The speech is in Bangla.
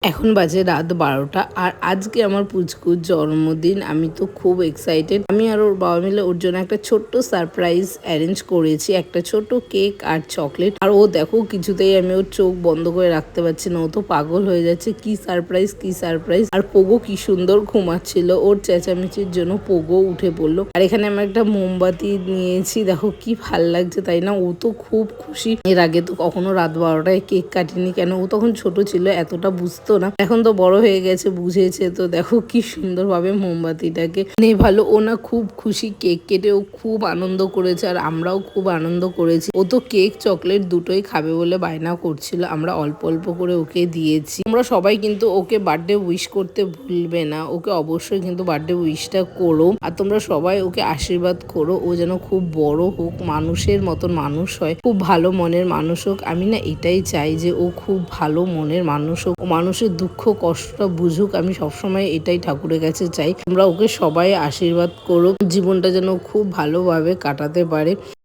এখন বাজে রাত 12টা আর আজকে আমার পুচকুর জন্মদিন। আমি তো খুব এক্সাইটেড। আমি আর ওর বাবা মিলে ওর জন্য একটা ছোট্ট সারপ্রাইজ অ্যারেঞ্জ করেছি, একটা ছোট কেক আর চকলেট। আর ও দেখো কিছুতেই আমি ওর চোখ বন্ধ করে রাখতে পারছি না, ও তো পাগল হয়ে যাচ্ছে কি সারপ্রাইজ কি সারপ্রাইজ। আর পোগো কি সুন্দর ঘুমাচ্ছিল, ওর চেঁচামেচির জন্য পোগো উঠে পড়লো। আর এখানে আমি একটা মোমবাতি নিয়েছি, দেখো কি ভাল লাগছে তাই না। ও তো খুব খুশি। এর আগে তো কখনো রাত 12টায় কেক কাটিনি, কেন ও তখন ছোট ছিল, এতটা বুঝতো না। এখন তো বড় হয়ে গেছে, বুঝেছে। তো দেখো কি সুন্দরভাবে মোমবাতিটাকে নেভালো। ও না খুব খুশি, কেক কেটে ও খুব আনন্দ করেছে আর আমরাও খুব আনন্দ করেছি। ও তো কেক চকলেট দুটোই খাবে বলে বায়না করছিল, আমরা অল্প অল্প করে ওকে দিয়েছি। তোমরা সবাই কিন্তু ওকে বার্থডে উইশ করতে ভুলবে না, ওকে অবশ্যই কিন্তু বার্থডে উইশটা করো। আর তোমরা সবাই ওকে আশীর্বাদ করো, ও যেন খুব বড় হোক, মানুষের মতন মানুষ হয়, খুব ভালো মনের মানুষ হোক। আমি না এটাই চাই যে ও খুব ভালো মনের মানুষ হোক, ও মানুষের দুঃখ কষ্টটা বুঝুক। আমি সবসময় এটাই ঠাকুরের কাছে চাই। তোমরা ওকে সবাই আশীর্বাদ করো, জীবনটা যেন খুব ভালোভাবে কাটাতে পারে।